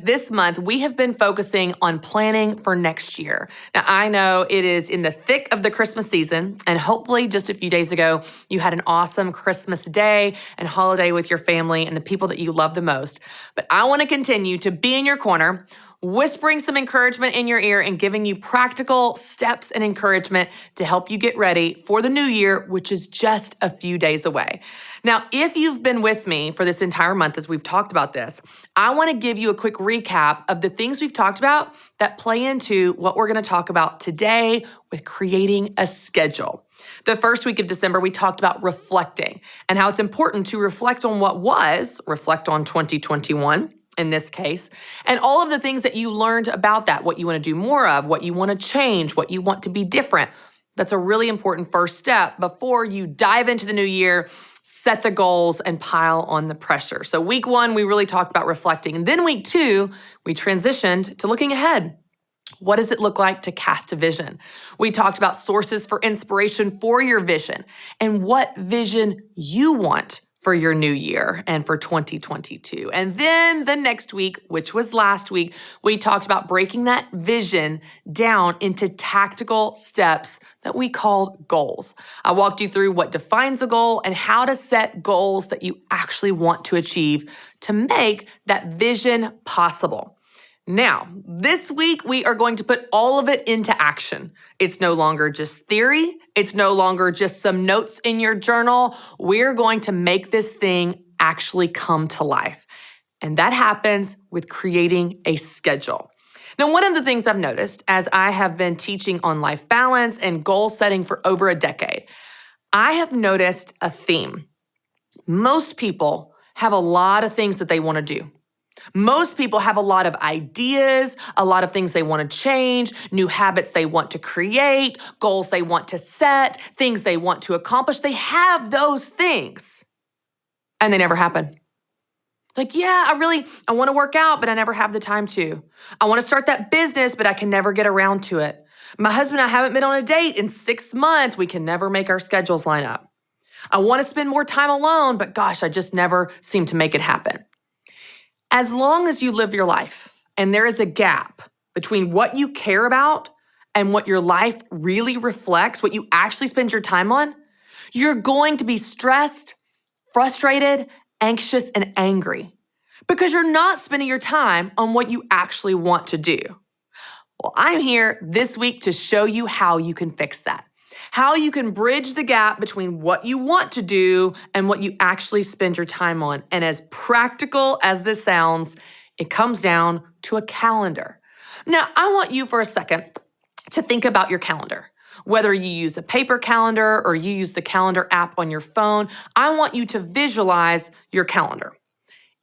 This month, we have been focusing on planning for next year. Now, I know it is in the thick of the Christmas season, and hopefully just a few days ago, you had an awesome Christmas day and holiday with your family and the people that you love the most. But I want to continue to be in your corner, whispering some encouragement in your ear and giving you practical steps and encouragement to help you get ready for the new year, which is just a few days away. Now, if you've been with me for this entire month as we've talked about this, I want to give you a quick recap of the things we've talked about that play into what we're going to talk about today with creating a schedule. The first week of December, we talked about reflecting and how it's important to reflect on what was, reflect on 2021 in this case, and all of the things that you learned about that, what you want to do more of, what you want to change, what you want to be different. That's a really important first step before you dive into the new year, set the goals, and pile on the pressure. So week one, we really talked about reflecting. And then week two, we transitioned to looking ahead. What does it look like to cast a vision? We talked about sources for inspiration for your vision and what vision you want for your new year and for 2022. And then the next week, which was last week, we talked about breaking that vision down into tactical steps that we called goals. I walked you through what defines a goal and how to set goals that you actually want to achieve to make that vision possible. Now, this week, we are going to put all of it into action. It's no longer just theory. It's no longer just some notes in your journal. We're going to make this thing actually come to life. And that happens with creating a schedule. Now, one of the things I've noticed as I have been teaching on life balance and goal setting for over a decade, I have noticed a theme. Most people have a lot of things that they want to do. Most people have a lot of ideas, a lot of things they want to change, new habits they want to create, goals they want to set, things they want to accomplish. They have those things, and they never happen. Like, yeah, I want to work out, but I never have the time to. I want to start that business, but I can never get around to it. My husband and I haven't been on a date in 6 months. We can never make our schedules line up. I want to spend more time alone, but gosh, I just never seem to make it happen. As long as you live your life and there is a gap between what you care about and what your life really reflects, what you actually spend your time on, you're going to be stressed, frustrated, anxious, and angry because you're not spending your time on what you actually want to do. Well, I'm here this week to show you how you can fix that. How you can bridge the gap between what you want to do and what you actually spend your time on. And as practical as this sounds, it comes down to a calendar. Now, I want you for a second to think about your calendar. Whether you use a paper calendar or you use the calendar app on your phone, I want you to visualize your calendar.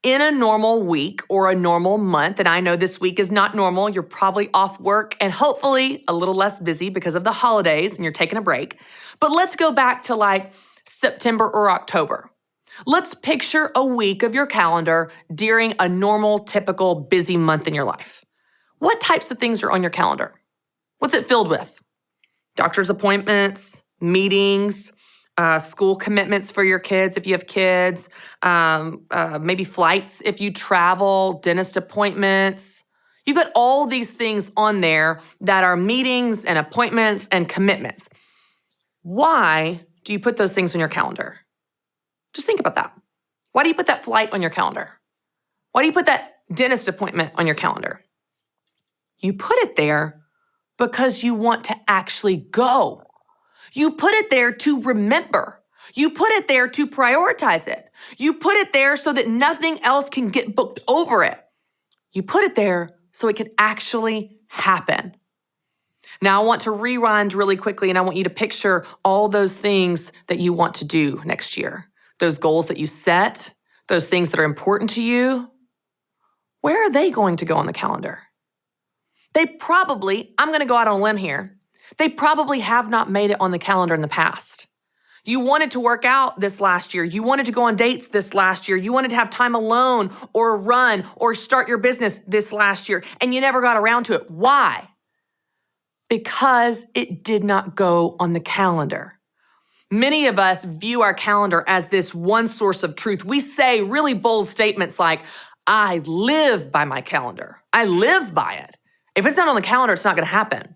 In a normal week or a normal month, and I know this week is not normal, you're probably off work and hopefully a little less busy because of the holidays and you're taking a break. But let's go back to like September or October. Let's picture a week of your calendar during a normal, typical busy month in your life. What types of things are on your calendar? What's it filled with? Doctor's appointments, meetings, school commitments for your kids if you have kids, maybe flights if you travel, dentist appointments. You've got all these things on there that are meetings and appointments and commitments. Why do you put those things on your calendar? Just think about that. Why do you put that flight on your calendar? Why do you put that dentist appointment on your calendar? You put it there because you want to actually go. You put it there to remember. You put it there to prioritize it. You put it there so that nothing else can get booked over it. You put it there so it can actually happen. Now, I want to rewind really quickly, and I want you to picture all those things that you want to do next year. Those goals that you set, those things that are important to you. Where are they going to go on the calendar? They probably, I'm going to go out on a limb here, they probably have not made it on the calendar in the past. You wanted to work out this last year. You wanted to go on dates this last year. You wanted to have time alone or run or start your business this last year, and you never got around to it. Why? Because it did not go on the calendar. Many of us view our calendar as this one source of truth. We say really bold statements like, I live by my calendar. I live by it. If it's not on the calendar, it's not going to happen.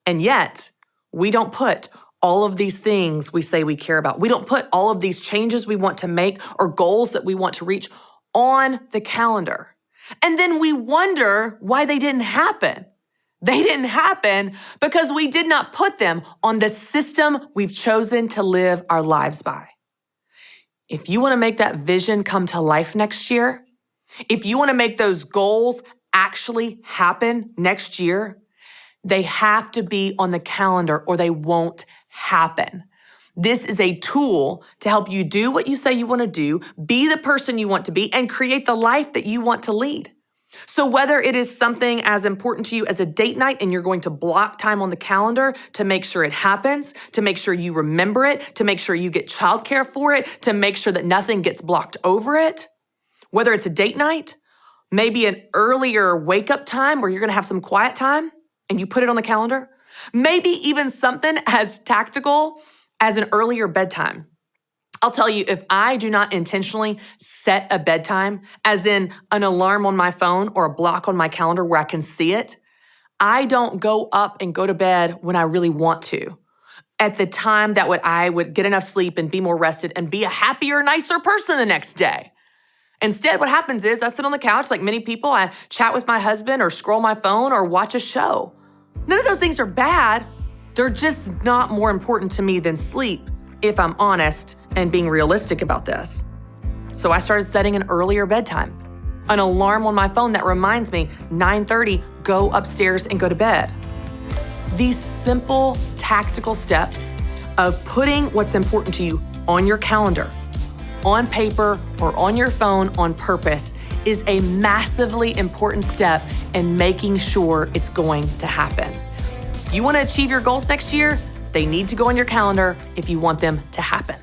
And yet, we don't put all of these things we say we care about. We don't put all of these changes we want to make or goals that we want to reach on the calendar. And then we wonder why they didn't happen. They didn't happen because we did not put them on the system we've chosen to live our lives by. If you want to make that vision come to life next year, if you want to make those goals actually happen next year, they have to be on the calendar or they won't happen. This is a tool to help you do what you say you want to do, be the person you want to be, and create the life that you want to lead. So whether it is something as important to you as a date night and you're going to block time on the calendar to make sure it happens, to make sure you remember it, to make sure you get childcare for it, to make sure that nothing gets blocked over it, whether it's a date night, maybe an earlier wake-up time where you're going to have some quiet time and you put it on the calendar, maybe even something as tactical as an earlier bedtime. I'll tell you, if I do not intentionally set a bedtime, as in an alarm on my phone or a block on my calendar where I can see it, I don't go up and go to bed when I really want to. At the time that I would get enough sleep and be more rested and be a happier, nicer person the next day. Instead, what happens is I sit on the couch like many people, I chat with my husband or scroll my phone or watch a show. None of those things are bad. They're just not more important to me than sleep, if I'm honest and being realistic about this. So I started setting an earlier bedtime, an alarm on my phone that reminds me 9:30, go upstairs and go to bed. These simple tactical steps of putting what's important to you on your calendar, on paper, or on your phone on purpose is a massively important step in making sure it's going to happen. You want to achieve your goals next year? They need to go on your calendar if you want them to happen.